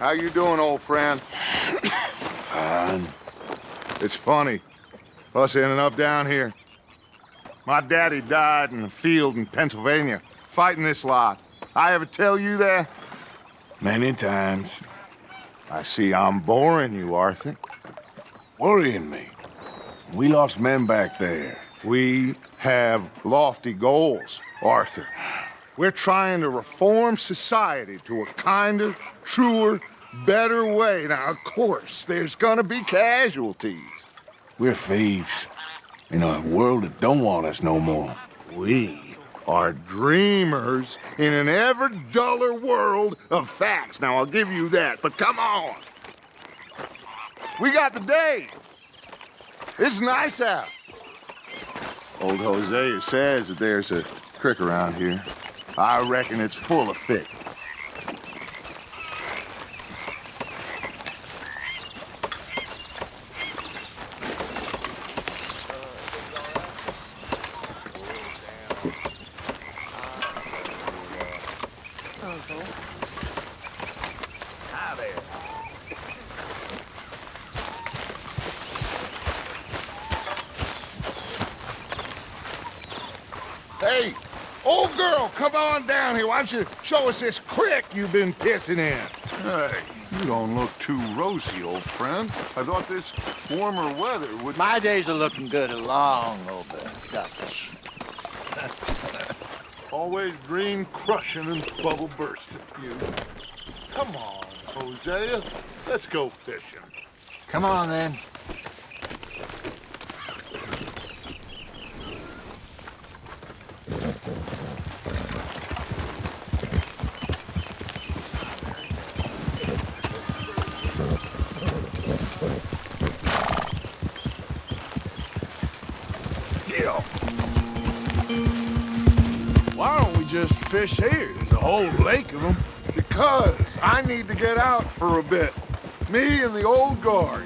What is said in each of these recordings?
How you doing, old friend? Fine. It's funny, us ending up down here. My daddy died in a field in Pennsylvania, fighting this lot. I ever tell you that? Many times. I see I'm boring you, Arthur. Worrying me. We lost men back there. We have lofty goals, Arthur. We're trying to reform society to a kinder, truer, better way. Now, of course, there's gonna be casualties. We're thieves. In a world that don't want us no more. We are dreamers in an ever duller world of facts. Now, I'll give you that, but come on. We got the day. It's nice out. Old Hosea says that there's a creek around here. I reckon it's full of fish. Hey, old girl, come on down here. Why don't you show us this creek you've been pissing in? Hey, you don't look too rosy, old friend. I thought this warmer weather would... My days are looking good along over, Dutch. Always dream crushing and bubble bursting, you. Come on, Hosea. Let's go fishing. Come on, then. Why don't we just fish here? There's a whole lake of them. Because I need to get out for a bit. Me and the old guard.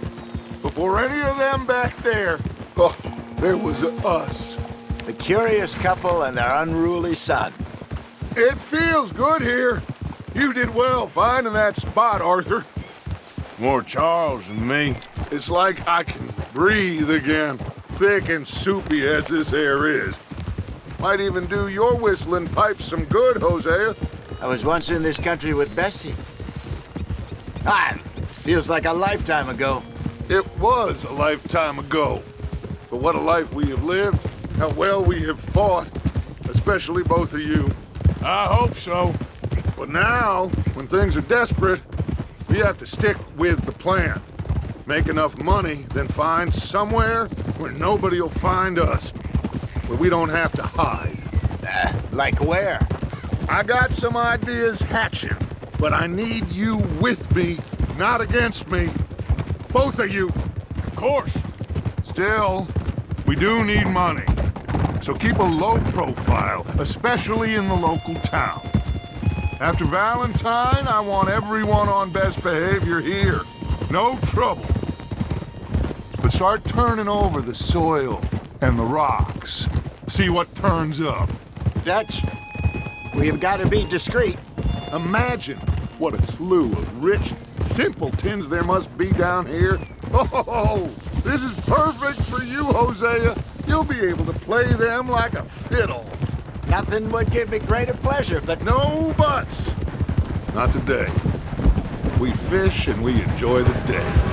Before any of them back there, oh, there was us. The curious couple and their unruly son. It feels good here. You did well finding that spot, Arthur. More Charles than me. It's like I can breathe again, thick and soupy as this air is. Might even do your whistling pipes some good, Hosea. I was once in this country with Bessie. Feels like a lifetime ago. It was a lifetime ago. But what a life we have lived, how well we have fought, especially both of you. I hope so. But now, when things are desperate, we have to stick with the plan. Make enough money, then find somewhere where nobody will find us. Where we don't have to hide. Like where? I got some ideas hatching, but I need you with me, not against me. Both of you. Of course. Still, we do need money. So keep a low profile, especially in the local town. After Valentine, I want everyone on best behavior here. No trouble. But start turning over the soil and the rocks. See what turns up. Dutch, we've got to be discreet. Imagine what a slew of rich simpletons there must be down here. Oh, this is perfect for you, Hosea. You'll be able to play them like a fiddle. Nothing would give me greater pleasure, but No buts. Not today. We fish and we enjoy the day.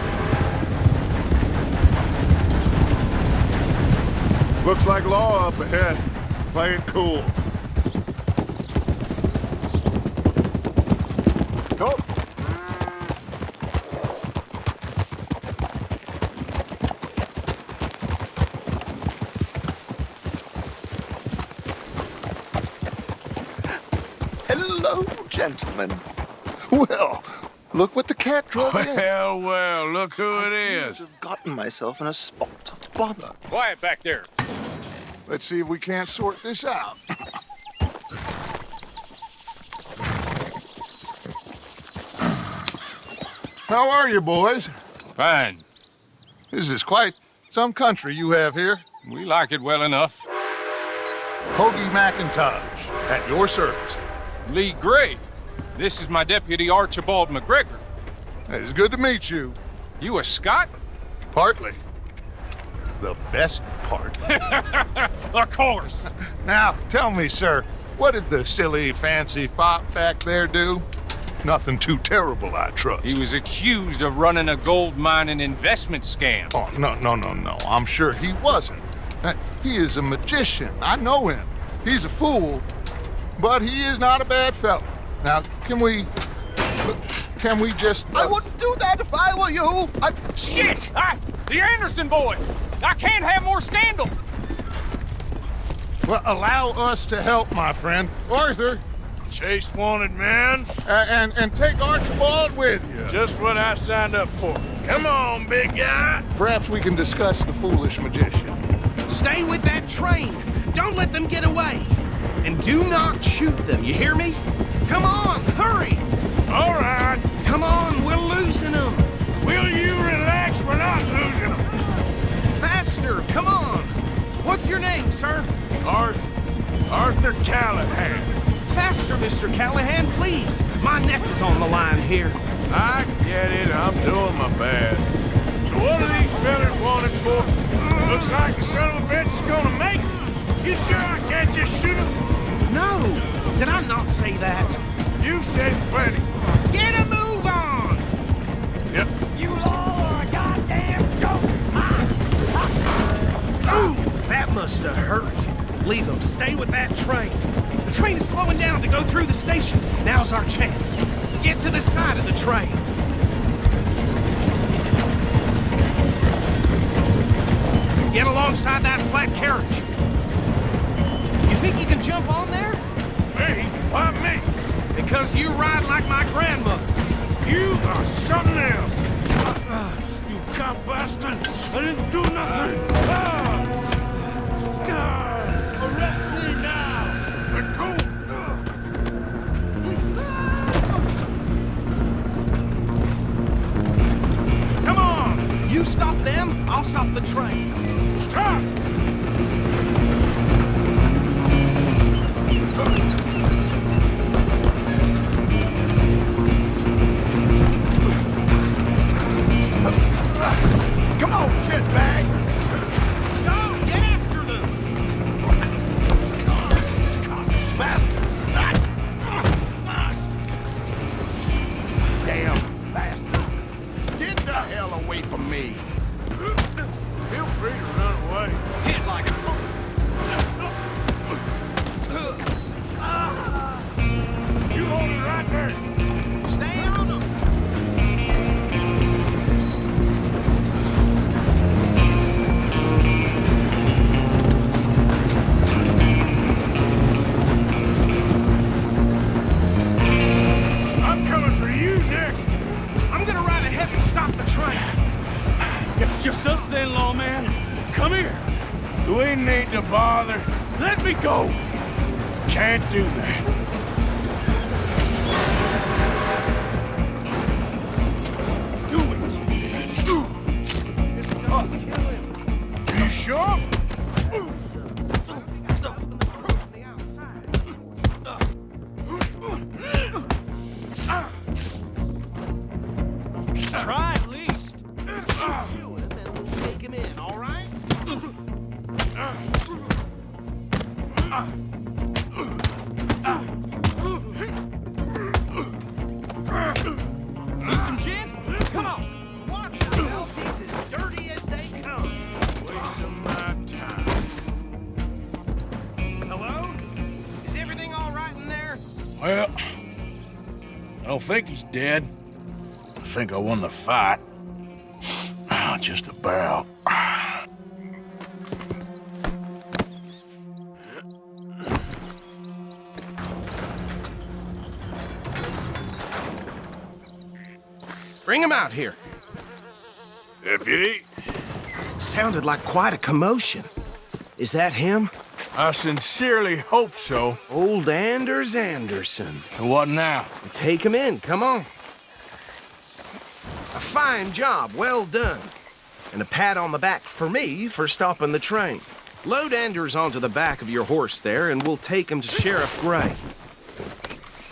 Looks like law up ahead. Play it cool. Go. Hello, gentlemen. Well, look what the cat drove in. Well, look who it is. I've gotten myself in a spot of bother. Quiet back there. Let's see if we can't sort this out. How are you, boys? Fine. This is quite some country you have here. We like it well enough. Hoagie McIntosh, at your service. Lee Gray. This is my deputy Archibald McGregor. It's good to meet you. You a Scot? Partly. The best part. Of course. Now, tell me, sir, what did the silly, fancy fop back there do? Nothing too terrible, I trust. He was accused of running a gold mining investment scam. Oh, no. I'm sure he wasn't. He is a magician. I know him. He's a fool, but he is not a bad fellow. Now, can we just... I wouldn't do that if I were you. Shit! The Anderson boys! I can't have more scandal! Well, allow us to help, my friend. Arthur, Chase wanted man. and take Archibald with you. Just what I signed up for. Come on, big guy. Perhaps we can discuss the foolish magician. Stay with that train. Don't let them get away. And do not shoot them, you hear me? Come on, hurry! All right. Come on, we're losing them. Will you relax? We're not losing them. Faster, come on. What's your name, sir? Arthur Callahan. Faster, Mr. Callahan, please. My neck is on the line here. I get it. I'm doing my best. So what are these fellas wanted for? Looks like the son of a bitch is gonna make it. You sure I can't just shoot him? No, did I not say that? You've said plenty. Get a move on! Yep. You all are a goddamn joke! Ooh, that must have hurt. Leave them. Stay with that train. The train is slowing down to go through the station. Now's our chance. Get to the side of the train. Get alongside that flat carriage. You think you can jump on there? Me? Why me? Because you ride like my grandmother. You are something else. You cop bastard! I didn't do nothing! Arrest me now! Let go! Come on! You stop them, I'll stop the train. Stop! Come on, shitbag! Go, get after them! Bastard! Damn bastard! Get the hell away from me! Feel free to run away. Hit like a... You hold it right there. Stay on them! I'm coming for you next. I'm gonna ride ahead and stop the train. It's just us then, lawman. Come here. We need to bother. Let me go. Can't do that. Do it. You sure? Try at least. You and then we'll take him in, all right? Need some gin? Come on. Watch yourself. He's as dirty as they come. Wasting my time. Hello? Is everything all right in there? Well, I don't think he's dead. I think I won the fight. Just about. Bring him out here. Deputy, Sounded like quite a commotion. Is that him? I sincerely hope so. Old Anders Anderson. And what now? Take him in, come on. A fine job, well done. And a pat on the back for me for stopping the train. Load Anders onto the back of your horse there, and we'll take him to Sheriff Gray.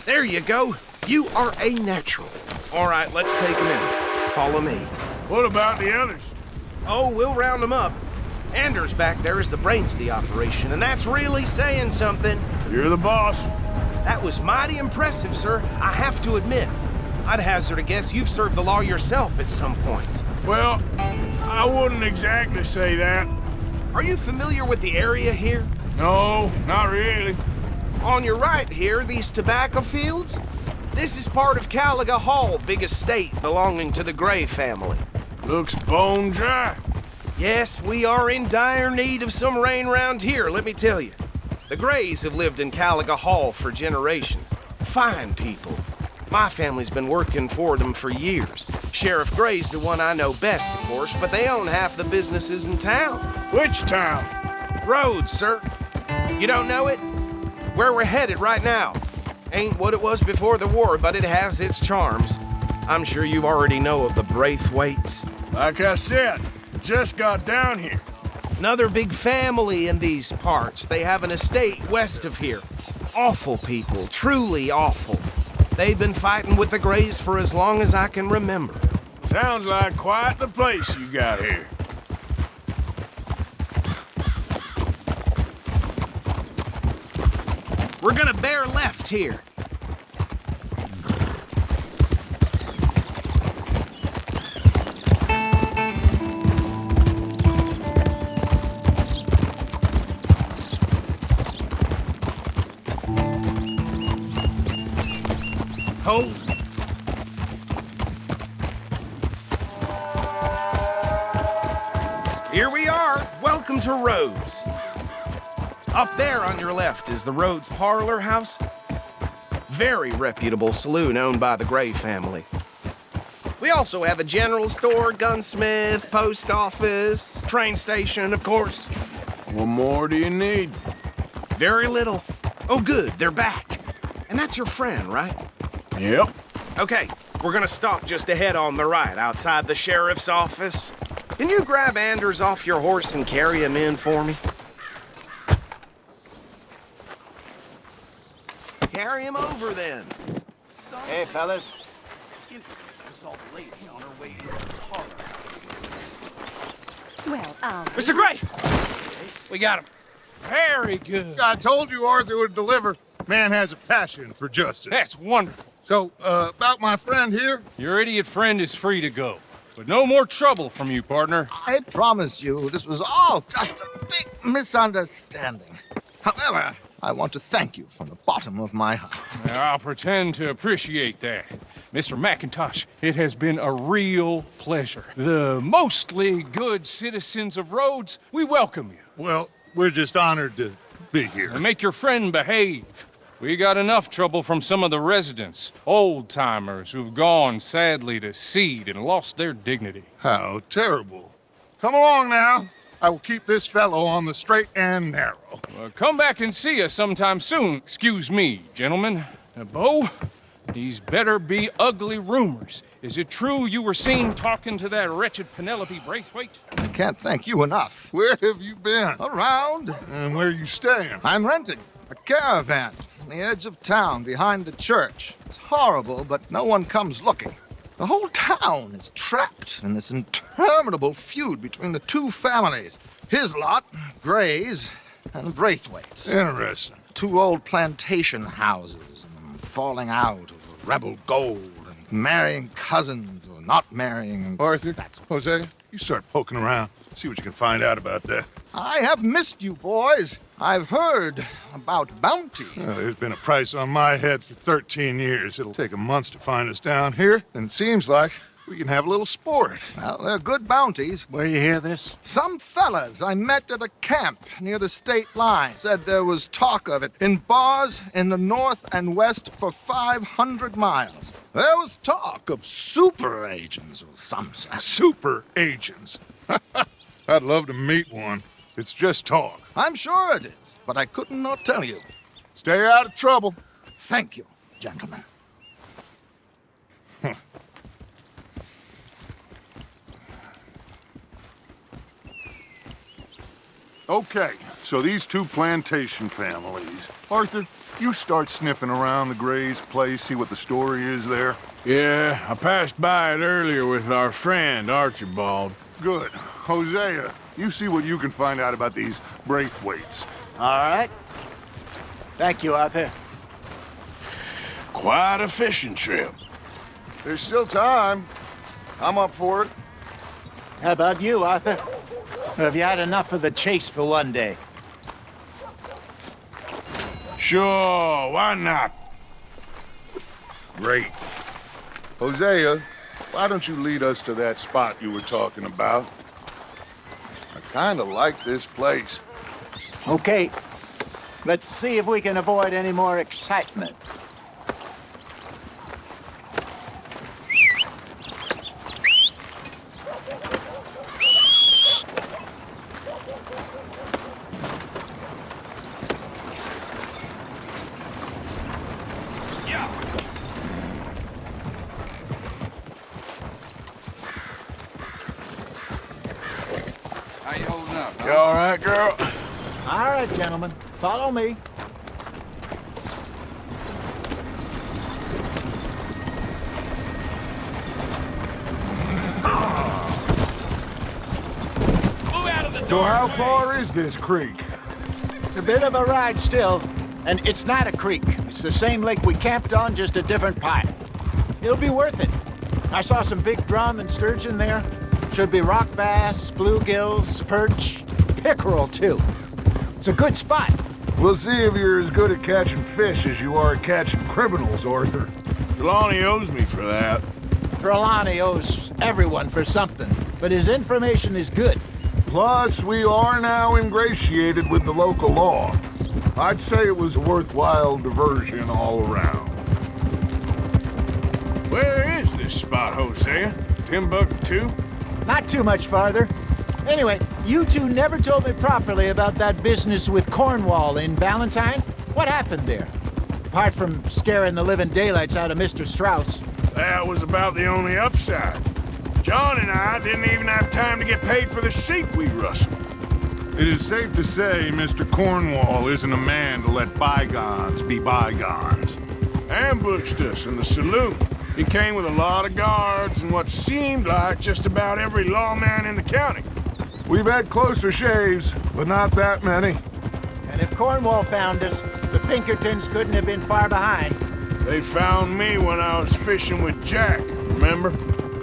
There you go. You are a natural. All right, let's take him in. Follow me. What about the others? Oh, we'll round them up. Anders back there is the brains of the operation, and that's really saying something. You're the boss. That was mighty impressive, sir. I have to admit. I'd hazard a guess you've served the law yourself at some point. Well, I wouldn't exactly say that. Are you familiar with the area here? No, not really. On your right here, these tobacco fields? This is part of Caliga Hall, big estate belonging to the Gray family. Looks bone dry. Yes, we are in dire need of some rain round here, let me tell you. The Grays have lived in Caliga Hall for generations. Fine people. My family's been working for them for years. Sheriff Gray's the one I know best, of course, but they own half the businesses in town. Which town? Rhodes, sir. You don't know it? Where we're headed right now. Ain't what it was before the war, but it has its charms. I'm sure you already know of the Braithwaites. Like I said, just got down here. Another big family in these parts. They have an estate west of here. Awful people, truly awful. They've been fighting with the Grays for as long as I can remember. Sounds like quite the place you got here. We're gonna bear left here. Hold. Here we are. Welcome to Rhodes. Up there on your left is the Rhodes Parlor House. Very reputable saloon owned by the Gray family. We also have a general store, gunsmith, post office, train station, of course. What more do you need? Very little. Oh, good, they're back. And that's your friend, right? Yep. Okay, we're gonna stop just ahead on the right, outside the sheriff's office. Can you grab Anders off your horse and carry him in for me? Carry him over, then. Hey, fellas. Well, Mr. Gray! We got him. Very good. I told you Arthur would deliver. Man has a passion for justice. That's wonderful. So, about my friend here? Your idiot friend is free to go. But no more trouble from you, partner. I promise you, this was all just a big misunderstanding. However, I want to thank you from the bottom of my heart. I'll pretend to appreciate that. Mr. McIntosh, it has been a real pleasure. The mostly good citizens of Rhodes, we welcome you. Well, we're just honored to be here. And make your friend behave. We got enough trouble from some of the residents, old-timers who've gone, sadly, to seed and lost their dignity. How terrible. Come along now. I will keep this fellow on the straight and narrow. Come back and see us sometime soon. Excuse me, gentlemen. Bo, these better be ugly rumors. Is it true you were seen talking to that wretched Penelope Braithwaite? I can't thank you enough. Where have you been? Around, And where you staying? I'm renting a caravan on the edge of town behind the church. It's horrible, but no one comes looking. The whole town is trapped in this interminable feud between the two families. His lot, Gray's, and Braithwaite's. Interesting. Two old plantation houses, and falling out over rebel gold, and marrying cousins or not marrying. Arthur, Jose, you start poking around. See what you can find out about that. I have missed you, boys. I've heard about bounty. There's been a price on my head for 13 years. It'll take a month to find us down here, and it seems like we can have a little sport. Well, they're good bounties. Where you hear this? Some fellas I met at a camp near the state line said there was talk of it in bars in the north and west for 500 miles. There was talk of super agents of some sort. Super agents. I'd love to meet one. It's just talk. I'm sure it is, but I couldn't not tell you. Stay out of trouble. Thank you, gentlemen. Okay, so these two plantation families. Arthur, you start sniffing around the Gray's place, see what the story is there. Yeah, I passed by it earlier with our friend, Archibald. Good. Hosea, you see what you can find out about these Braithwaites. All right. Thank you, Arthur. Quite a fishing trip. There's still time. I'm up for it. How about you, Arthur? Or have you had enough of the chase for one day? Sure, why not? Great. Hosea, why don't you lead us to that spot you were talking about? I kind of like this place. Okay. Let's see if we can avoid any more excitement. How you holding up? You all right, girl? All right, gentlemen. Follow me. So how far is this creek? It's a bit of a ride still, and it's not a creek. It's the same lake we camped on, just a different part. It'll be worth it. I saw some big drum and sturgeon there. Should be rock bass, bluegills, perch, pickerel, too. It's a good spot. We'll see if you're as good at catching fish as you are at catching criminals, Arthur. Trelawney owes me for that. Trelawney owes everyone for something, but his information is good. Plus, we are now ingratiated with the local law. I'd say it was a worthwhile diversion all around. Where is this spot, Hosea? Timbuktu? Not too much farther. Anyway, you two never told me properly about that business with Cornwall in Valentine. What happened there? Apart from scaring the living daylights out of Mr. Strauss. That was about the only upside. John and I didn't even have time to get paid for the sheep we rustled. It is safe to say Mr. Cornwall isn't a man to let bygones be bygones. Ambushed us in the saloon. He came with a lot of guards and what seemed like just about every lawman in the county. We've had closer shaves, but not that many. And if Cornwall found us, the Pinkertons couldn't have been far behind. They found me when I was fishing with Jack, remember?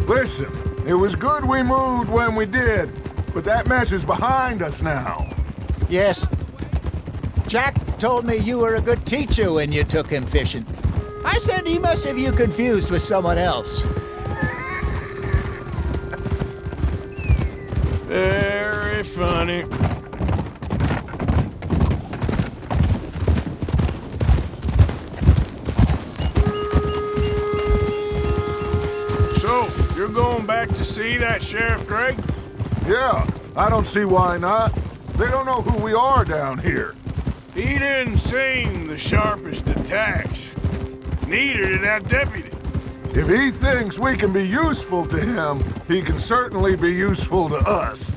Listen, it was good we moved when we did, but that mess is behind us now. Yes. Jack told me you were a good teacher when you took him fishing. I said he must have you confused with someone else. Very funny. So, you're going back to see that Sheriff Gray? Yeah, I don't see why not. They don't know who we are down here. He didn't seem the sharpest attacks. Neither did that deputy. If he thinks we can be useful to him, he can certainly be useful to us.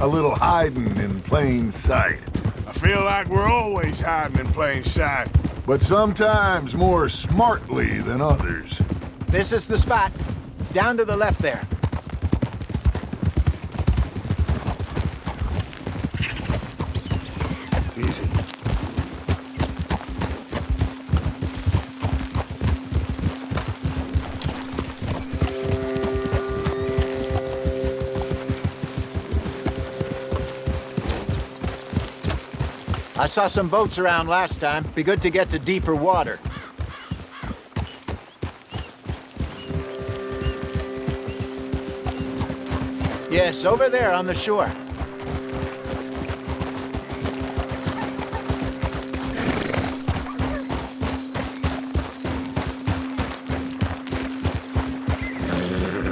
A little hiding in plain sight. I feel like we're always hiding in plain sight. But sometimes more smartly than others. This is the spot. Down to the left there. Easy. I saw some boats around last time. Be good to get to deeper water. Yes, over there on the shore.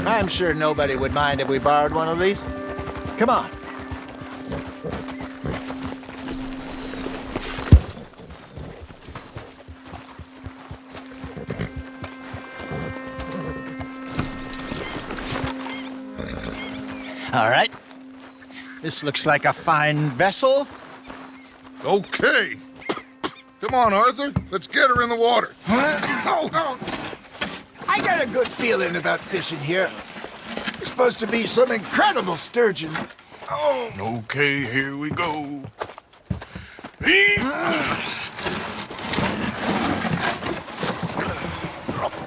I'm sure nobody would mind if we borrowed one of these. Come on. All right. This looks like a fine vessel. Okay. Come on, Arthur. Let's get her in the water. I got a good feeling about fishing here. There's supposed to be some incredible sturgeon. Oh, Okay, here we go.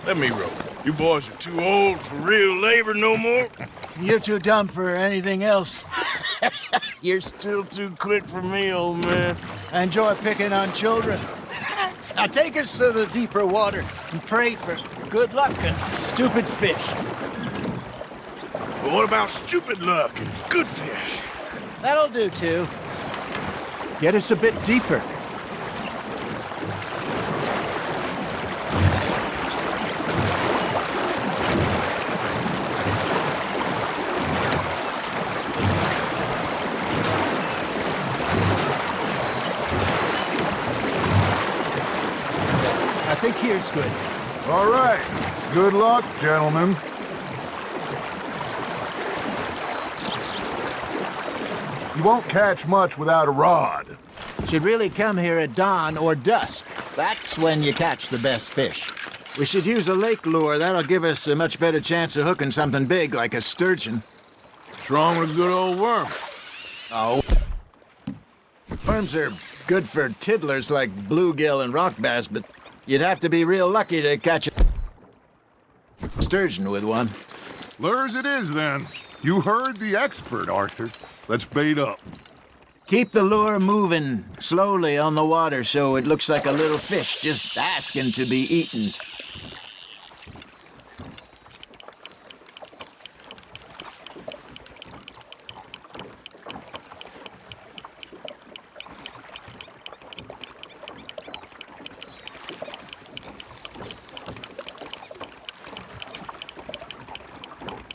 Let me row. You boys are too old for real labor no more. you're too dumb for anything else. You're still too quick for me, old man. I enjoy picking on children. Now take us to the deeper water and pray for good luck and stupid fish. But what about stupid luck and good fish? That'll do, too. Get us a bit deeper. I think here's good. All right. Good luck, gentlemen. You won't catch much without a rod. Should really come here at dawn or dusk. That's when you catch the best fish. We should use a lake lure. That'll give us a much better chance of hooking something big like a sturgeon. What's wrong with a good old worm? Oh. Worms are good for tiddlers like bluegill and rock bass, but you'd have to be real lucky to catch a sturgeon with one. Lures it is, then. You heard the expert, Arthur. Let's bait up. Keep the lure moving slowly on the water so it looks like a little fish just asking to be eaten.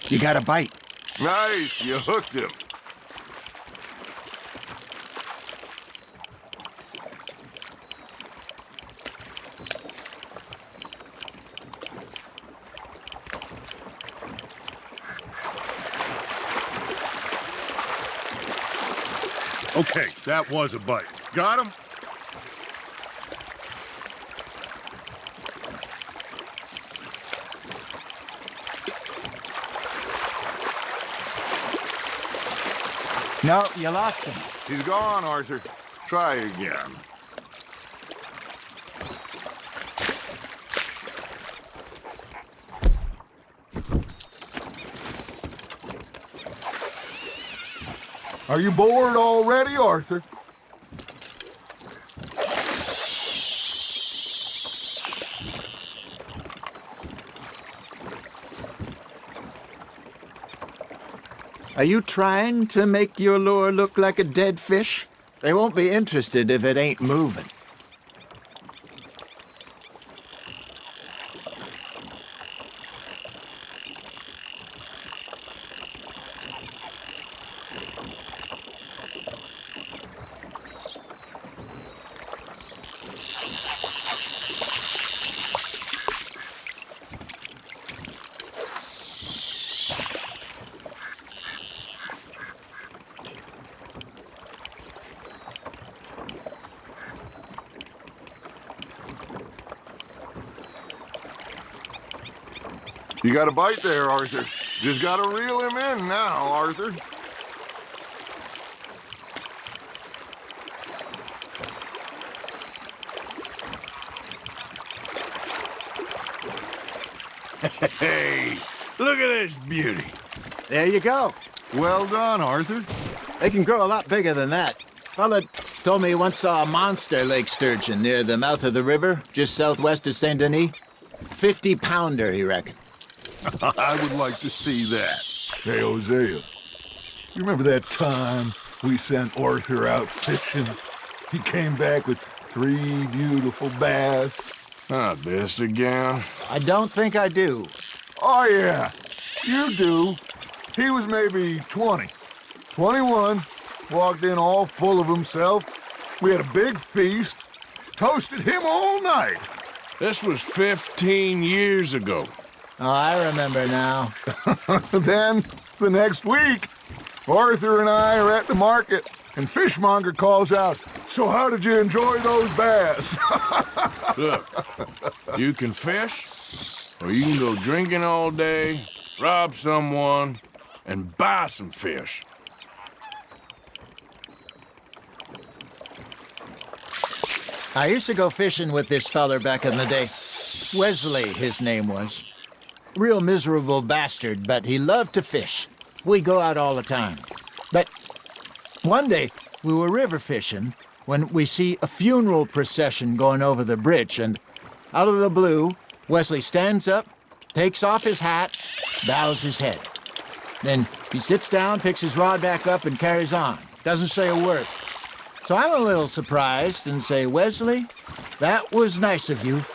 You got a bite. Nice, you hooked him. Okay, that was a bite. Got him? No, you lost him. He's gone, Arthur. Try again. Are you bored already, Arthur? Are you trying to make your lure look like a dead fish? They won't be interested if it ain't moving. You got a bite there, Arthur. Just gotta reel him in now, Arthur. Hey, look at this beauty. There you go. Well done, Arthur. They can grow a lot bigger than that. Fella told me he once saw a monster lake sturgeon near the mouth of the river, just southwest of Saint Denis. 50-pounder, he reckoned. I would like to see that. Hey, Hosea, you remember that time we sent Arthur out fishing? He came back with 3 beautiful bass. Not this again. I don't think I do. Oh, yeah, you do. He was maybe 20, 21, walked in all full of himself. We had a big feast, toasted him all night. This was 15 years ago. Oh, I remember now. Then, the next week, Arthur and I are at the market, and Fishmonger calls out, "So how did you enjoy those bass?" Look, you can fish, or you can go drinking all day, rob someone, and buy some fish. I used to go fishing with this feller back in the day. Wesley, his name was. Real miserable bastard, but he loved to fish. We'd go out all the time. But one day, we were river fishing when we see a funeral procession going over the bridge, and out of the blue, Wesley stands up, takes off his hat, bows his head. Then he sits down, picks his rod back up, and carries on. Doesn't say a word. So I'm a little surprised and say, "Wesley, that was nice of you."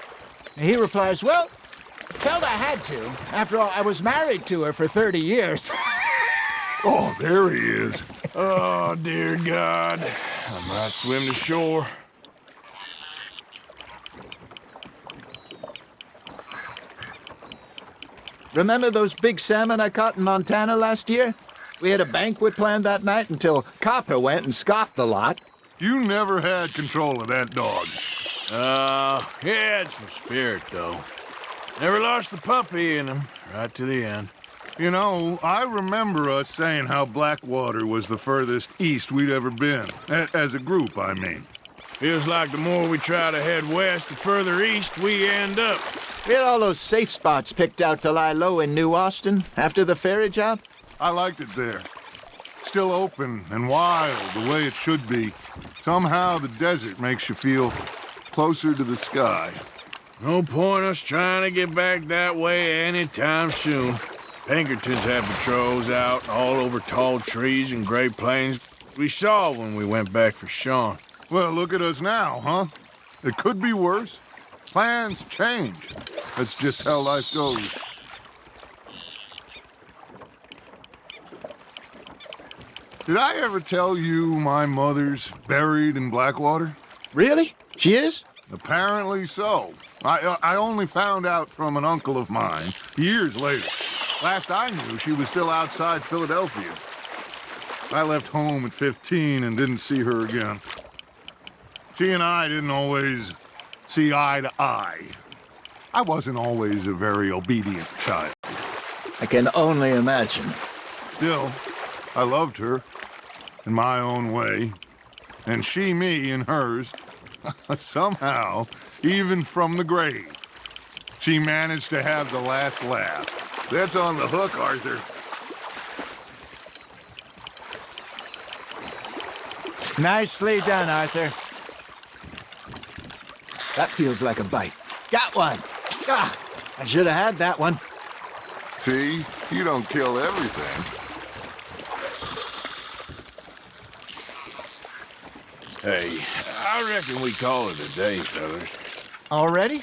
And he replies, "Well, felt I had to. After all, I was married to her for 30 years. Oh, there he is. Oh, dear God. I might swim to shore. Remember those big salmon I caught in Montana last year? We had a banquet planned that night until Copper went and scoffed the lot. You never had control of that dog. He had some spirit, though. Never lost the puppy in him, right to the end. You know, I remember us saying how Blackwater was the furthest east we'd ever been. As a group, I mean. Feels like the more we try to head west, the further east we end up. We had all those safe spots picked out to lie low in New Austin after the ferry job. I liked it there. Still open and wild, the way it should be. Somehow the desert makes you feel closer to the sky. No point us trying to get back that way anytime soon. Pinkertons have patrols out all over tall trees and great plains. We saw when we went back for Sean. Well, look at us now, huh? It could be worse. Plans change. That's just how life goes. Did I ever tell you my mother's buried in Blackwater? Really? She is? Apparently so. I only found out from an uncle of mine years later. Last I knew, she was still outside Philadelphia. I left home at 15 and didn't see her again. She and I didn't always see eye to eye. I wasn't always a very obedient child. I can only imagine. Still, I loved her in my own way, and she me in hers. Somehow, even from the grave, she managed to have the last laugh. That's on the hook, Arthur. Nicely done, Arthur. That feels like a bite. Got one. Ah, I should have had that one. See, you don't kill everything. Hey, I reckon we call it a day, fellas. Already?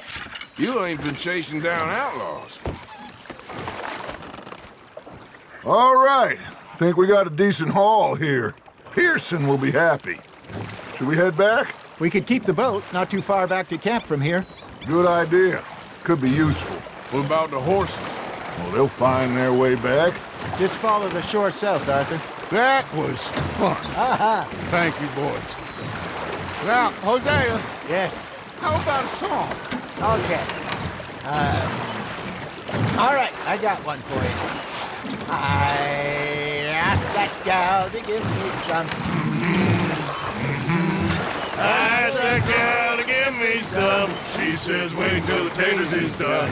You ain't been chasing down outlaws. All right. Think we got a decent haul here. Pearson will be happy. Should we head back? We could keep the boat not too far back to camp from here. Good idea. Could be useful. What about the horses? Well, they'll find their way back. Just follow the shore south, Arthur. That was fun. Thank you, boys. Now, Hosea, Yes. how about a song? Okay. All right, I got one for you. I asked that gal to give me some. I asked that gal to give me some. She says, wait till the taters is done.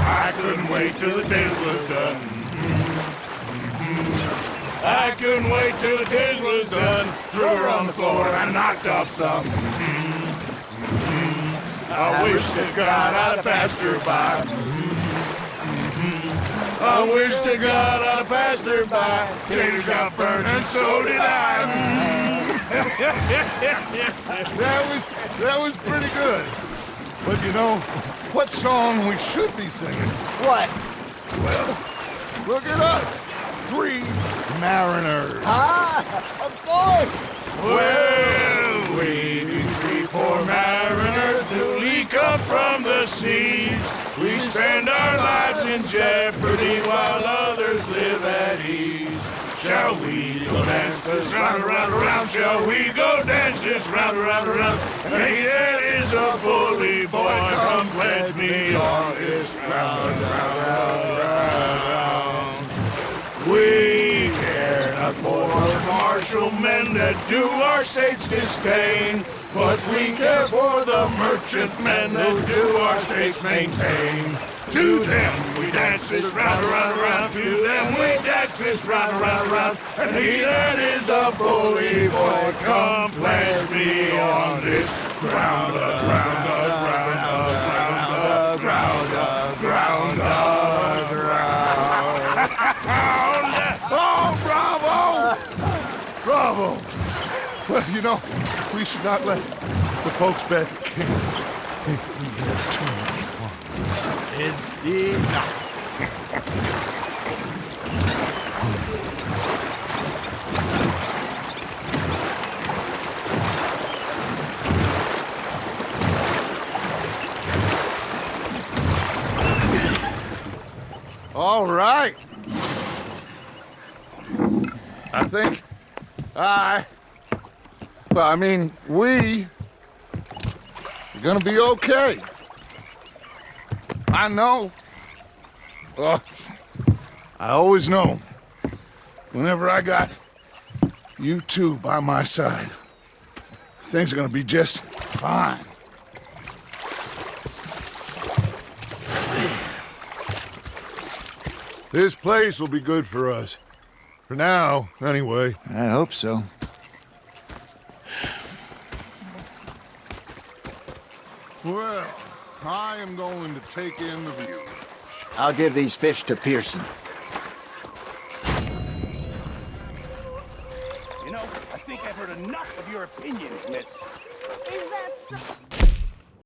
I couldn't wait till the taters was done. I couldn't wait till the taters was done. Threw her on the floor and I knocked off some. I wish to God I'd have passed her by. I wish to God I'd have passed her by. Taters got burned and so did I. That was pretty good. But you know, what song we should be singing? What? Well, look at us. 3 mariners. Of course! Well, we be 3 poor mariners newly come from the seas. We spend our lives in jeopardy while others live at ease. Shall we go dance this round, around, around? Shall we go dance this round, around, around? Hey, that is a bully boy. Come pledge me on this round, round, round. We care not for the martial men that do our state's disdain, but we care for the merchant men that do our states maintain. To them we dance this round, around, around. To them we dance this round, around, around. And he that is a bully boy, come pledge me on this ground, ground, ground, ground, ground, ground, ground. Oh, bravo! Bravo! Well, you know, we should not let the folks back at camp think that we had too much fun. Indeed not. All right. I think we're gonna be okay. I know. Well, I always know. Whenever I got you two by my side, things are gonna be just fine. This place will be good for us. For now, anyway. I hope so. Well, I am going to take in the view. I'll give these fish to Pearson. You know, I think I've heard enough of your opinions, miss. Is that so?